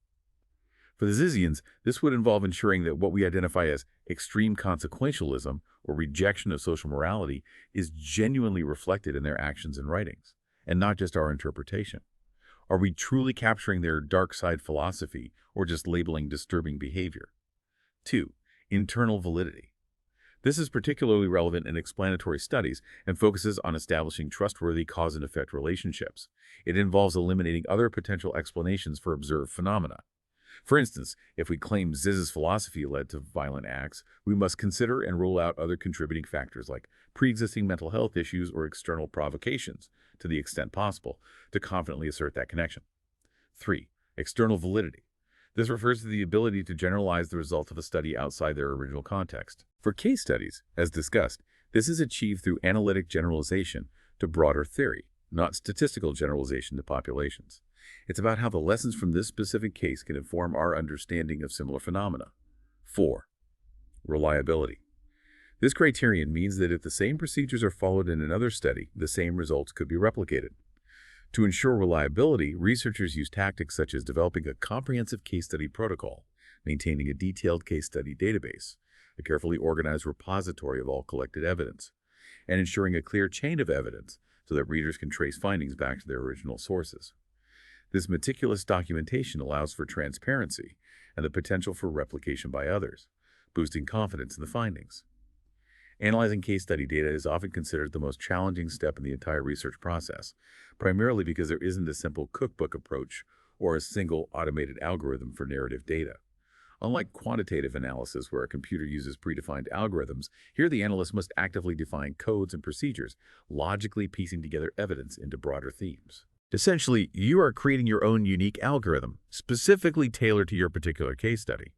For the Zizians, this would involve ensuring that what we identify as extreme consequentialism or rejection of social morality is genuinely reflected in their actions and writings, and not just our interpretation. Are we truly capturing their dark side philosophy or just labeling disturbing behavior? 2. Internal validity. This is particularly relevant in explanatory studies and focuses on establishing trustworthy cause and effect relationships. It involves eliminating other potential explanations for observed phenomena. For instance, if we claim Ziz's philosophy led to violent acts, we must consider and rule out other contributing factors like pre-existing mental health issues or external provocations, to the extent possible, to confidently assert that connection. 3. External validity. This refers to the ability to generalize the result of a study outside their original context. For case studies, as discussed, this is achieved through analytic generalization to broader theory, not statistical generalization to populations. It's about how the lessons from this specific case can inform our understanding of similar phenomena. 4. Reliability. This criterion means that if the same procedures are followed in another study, the same results could be replicated. To ensure reliability, researchers use tactics such as developing a comprehensive case study protocol, maintaining a detailed case study database, a carefully organized repository of all collected evidence, and ensuring a clear chain of evidence so that readers can trace findings back to their original sources. This meticulous documentation allows for transparency and the potential for replication by others, boosting confidence in the findings. Analyzing case study data is often considered the most challenging step in the entire research process, primarily because there isn't a simple cookbook approach or a single automated algorithm for narrative data. Unlike quantitative analysis where a computer uses predefined algorithms, here the analyst must actively define codes and procedures, logically piecing together evidence into broader themes. Essentially, you are creating your own unique algorithm, specifically tailored to your particular case study.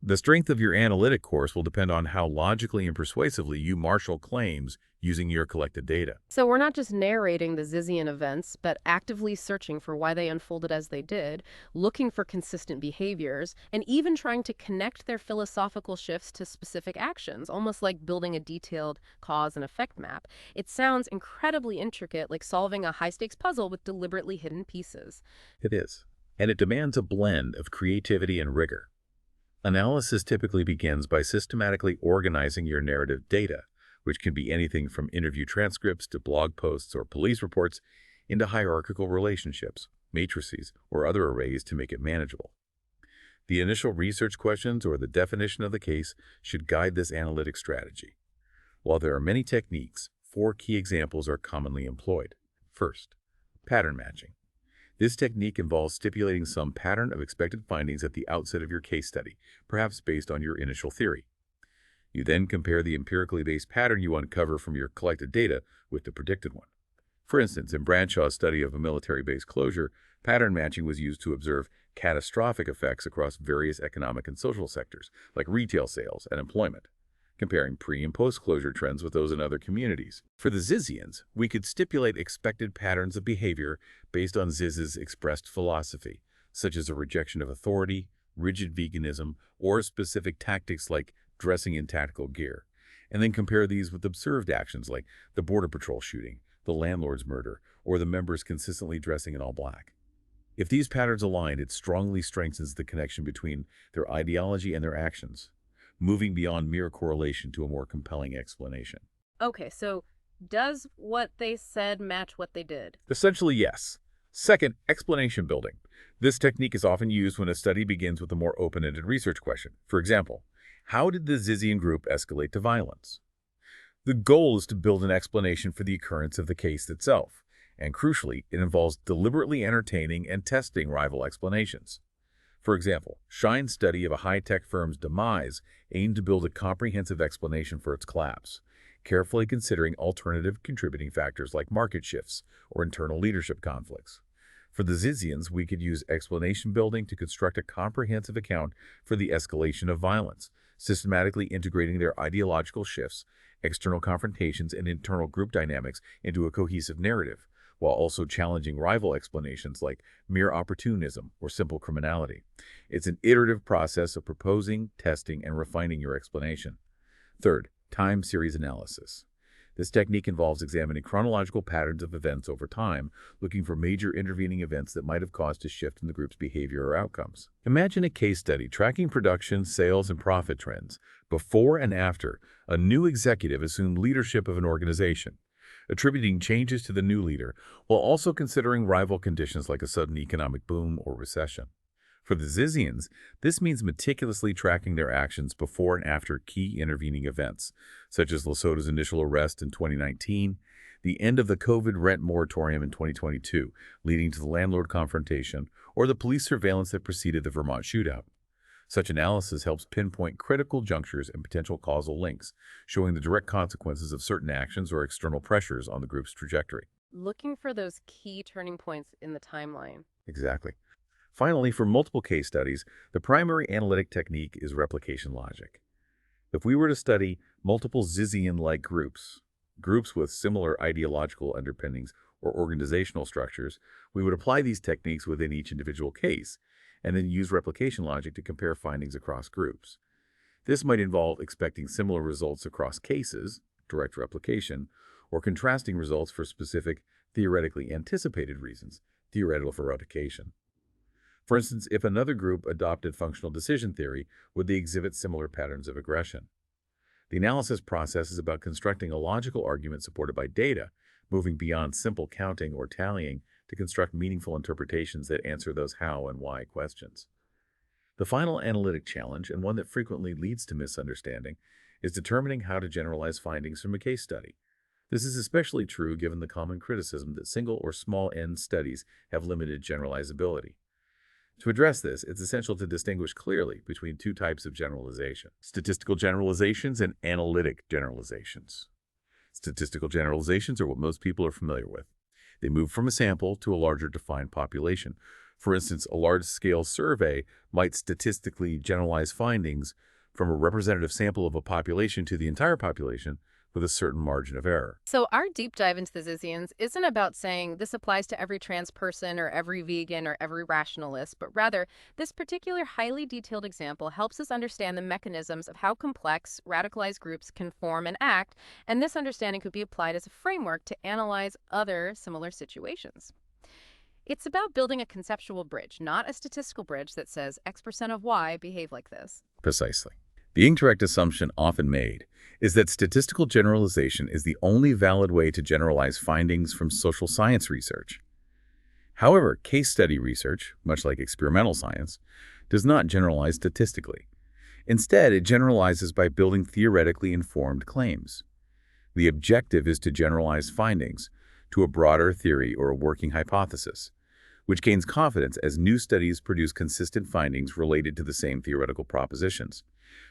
The strength of your analytic course will depend on how logically and persuasively you marshal claims using your collected data. So we're not just narrating the Zizian events, but actively searching for why they unfolded as they did, looking for consistent behaviors, and even trying to connect their philosophical shifts to specific actions, almost like building a detailed cause and effect map. It sounds incredibly intricate, like solving a high-stakes puzzle with deliberately hidden pieces. It is, and it demands a blend of creativity and rigor. Analysis typically begins by systematically organizing your narrative data, which can be anything from interview transcripts to blog posts or police reports, into hierarchical relationships, matrices, or other arrays to make it manageable. The initial research questions or the definition of the case should guide this analytic strategy. While there are many techniques, 4 key examples are commonly employed. First, pattern matching. This technique involves stipulating some pattern of expected findings at the outset of your case study, perhaps based on your initial theory. You then compare the empirically based pattern you uncover from your collected data with the predicted one. For instance, in Branshaw's study of a military base closure, pattern matching was used to observe catastrophic effects across various economic and social sectors, like retail sales and employment, comparing pre- and post-closure trends with those in other communities. For the Zizians, we could stipulate expected patterns of behavior based on Ziz's expressed philosophy, such as a rejection of authority, rigid veganism, or specific tactics like dressing in tactical gear, and then compare these with observed actions like the Border Patrol shooting, the landlord's murder, or the members consistently dressing in all black. If these patterns align, it strongly strengthens the connection between their ideology and their actions, moving beyond mere correlation to a more compelling explanation. Okay, so does what they said match what they did? Essentially, yes. Second, explanation building. This technique is often used when a study begins with a more open-ended research question. For example, how did the Zizian group escalate to violence? The goal is to build an explanation for the occurrence of the case itself, and crucially, it involves deliberately entertaining and testing rival explanations. For example, Shine's study of a high-tech firm's demise aimed to build a comprehensive explanation for its collapse, carefully considering alternative contributing factors like market shifts or internal leadership conflicts. For the Zizians, we could use explanation building to construct a comprehensive account for the escalation of violence, systematically integrating their ideological shifts, external confrontations, and internal group dynamics into a cohesive narrative, while also challenging rival explanations like mere opportunism or simple criminality. It's an iterative process of proposing, testing, and refining your explanation. Third, time series analysis. This technique involves examining chronological patterns of events over time, looking for major intervening events that might have caused a shift in the group's behavior or outcomes. Imagine a case study tracking production, sales, and profit trends before and after a new executive assumed leadership of an organization, attributing changes to the new leader while also considering rival conditions like a sudden economic boom or recession. For the Zizians, this means meticulously tracking their actions before and after key intervening events, such as Lesoto's initial arrest in 2019, the end of the COVID rent moratorium in 2022, leading to the landlord confrontation, or the police surveillance that preceded the Vermont shootout. Such analysis helps pinpoint critical junctures and potential causal links, showing the direct consequences of certain actions or external pressures on the group's trajectory. Looking for those key turning points in the timeline. Exactly. Finally, for multiple case studies, the primary analytic technique is replication logic. If we were to study multiple Zizian-like groups with similar ideological underpinnings or organizational structures, we would apply these techniques within each individual case, and then use replication logic to compare findings across groups. This might involve expecting similar results across cases, direct replication, or contrasting results for specific, theoretically anticipated reasons, theoretical replication. For instance, if another group adopted functional decision theory, would they exhibit similar patterns of aggression? The analysis process is about constructing a logical argument supported by data, moving beyond simple counting or tallying to construct meaningful interpretations that answer those how and why questions. The final analytic challenge, and one that frequently leads to misunderstanding, is determining how to generalize findings from a case study. This is especially true given the common criticism that single or small n studies have limited generalizability. To address this, it's essential to distinguish clearly between two types of generalization: statistical generalizations and analytic generalizations. Statistical generalizations are what most people are familiar with. They move from a sample to a larger defined population. For instance, a large-scale survey might statistically generalize findings from a representative sample of a population to the entire population with a certain margin of error. So our deep dive into the Zizians isn't about saying this applies to every trans person or every vegan or every rationalist, but rather this particular highly detailed example helps us understand the mechanisms of how complex, radicalized groups can form and act, and this understanding could be applied as a framework to analyze other similar situations. It's about building a conceptual bridge, not a statistical bridge that says X% of Y behave like this. Precisely. The incorrect assumption often made is that statistical generalization is the only valid way to generalize findings from social science research. However, case study research, much like experimental science, does not generalize statistically. Instead, it generalizes by building theoretically informed claims. The objective is to generalize findings to a broader theory or a working hypothesis, which gains confidence as new studies produce consistent findings related to the same theoretical propositions.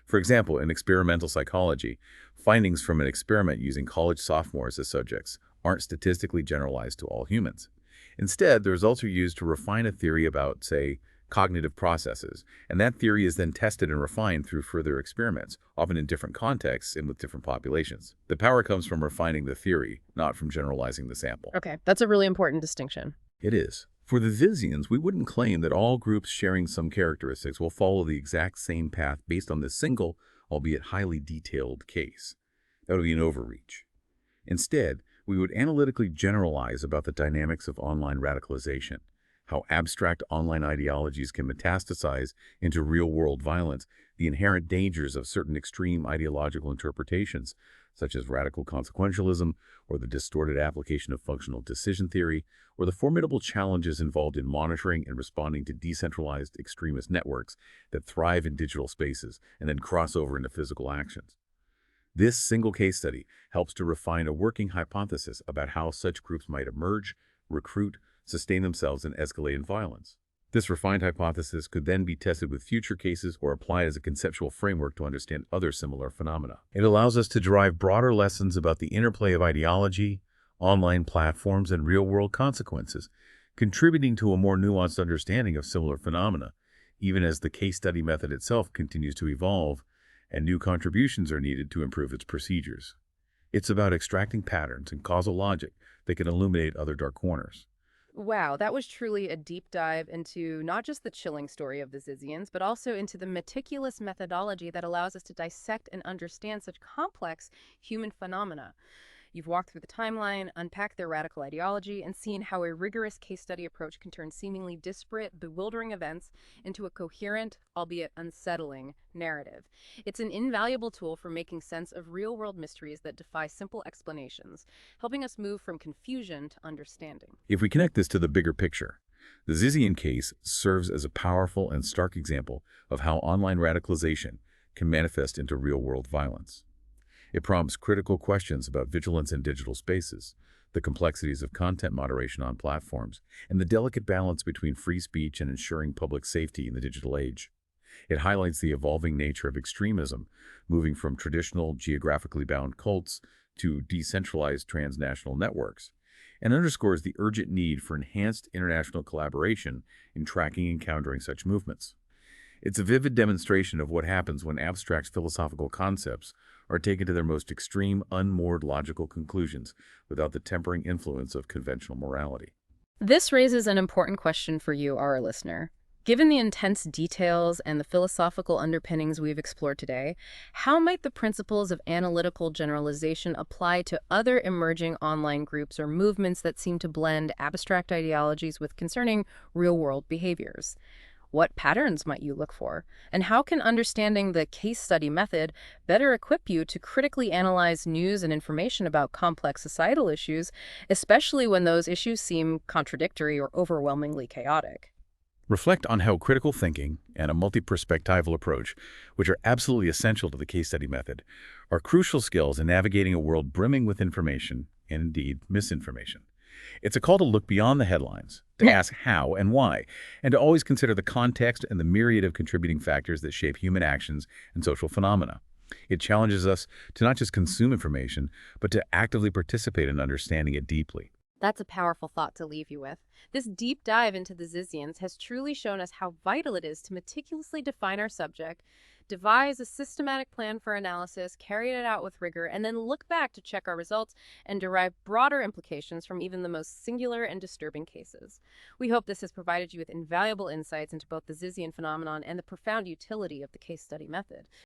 For example, in experimental psychology, findings from an experiment using college sophomores as subjects aren't statistically generalized to all humans. Instead, the results are used to refine a theory about, say, cognitive processes, and that theory is then tested and refined through further experiments, often in different contexts and with different populations. The power comes from refining the theory, not from generalizing the sample. Okay, that's a really important distinction. It is. For the Zizians, we wouldn't claim that all groups sharing some characteristics will follow the exact same path based on this single, albeit highly detailed case. That would be an overreach. Instead, we would analytically generalize about the dynamics of online radicalization, how abstract online ideologies can metastasize into real-world violence, the inherent dangers of certain extreme ideological interpretations, such as radical consequentialism or the distorted application of functional decision theory, or the formidable challenges involved in monitoring and responding to decentralized extremist networks that thrive in digital spaces and then cross over into physical actions. This single case study helps to refine a working hypothesis about how such groups might emerge, recruit, sustain themselves, and escalate in violence. This refined hypothesis could then be tested with future cases or applied as a conceptual framework to understand other similar phenomena. It allows us to derive broader lessons about the interplay of ideology, online platforms, and real-world consequences, contributing to a more nuanced understanding of similar phenomena, even as the case study method itself continues to evolve and new contributions are needed to improve its procedures. It's about extracting patterns and causal logic that can illuminate other dark corners. Wow, that was truly a deep dive into not just the chilling story of the Zizians, but also into the meticulous methodology that allows us to dissect and understand such complex human phenomena. You've walked through the timeline, unpacked their radical ideology, and seen how a rigorous case study approach can turn seemingly disparate, bewildering events into a coherent, albeit unsettling, narrative. It's an invaluable tool for making sense of real-world mysteries that defy simple explanations, helping us move from confusion to understanding. If we connect this to the bigger picture, the Zizian case serves as a powerful and stark example of how online radicalization can manifest into real-world violence. It prompts critical questions about vigilance in digital spaces, the complexities of content moderation on platforms, and the delicate balance between free speech and ensuring public safety in the digital age. It highlights the evolving nature of extremism, moving from traditional geographically bound cults to decentralized transnational networks, and underscores the urgent need for enhanced international collaboration in tracking and countering such movements. It's a vivid demonstration of what happens when abstract philosophical concepts are taken to their most extreme, unmoored logical conclusions without the tempering influence of conventional morality. This raises an important question for you, our listener. Given the intense details and the philosophical underpinnings we've explored today, how might the principles of analytical generalization apply to other emerging online groups or movements that seem to blend abstract ideologies with concerning real-world behaviors? What patterns might you look for? And how can understanding the case study method better equip you to critically analyze news and information about complex societal issues, especially when those issues seem contradictory or overwhelmingly chaotic? Reflect on how critical thinking and a multi-perspectival approach, which are absolutely essential to the case study method, are crucial skills in navigating a world brimming with information and, indeed, misinformation. It's a call to look beyond the headlines, to ask how and why, and to always consider the context and the myriad of contributing factors that shape human actions and social phenomena. It challenges us to not just consume information, but to actively participate in understanding it deeply. That's a powerful thought to leave you with. This deep dive into the Zizians has truly shown us how vital it is to meticulously define our subject, devise a systematic plan for analysis, carry it out with rigor, and then look back to check our results and derive broader implications from even the most singular and disturbing cases. We hope this has provided you with invaluable insights into both the Zizian phenomenon and the profound utility of the case study method.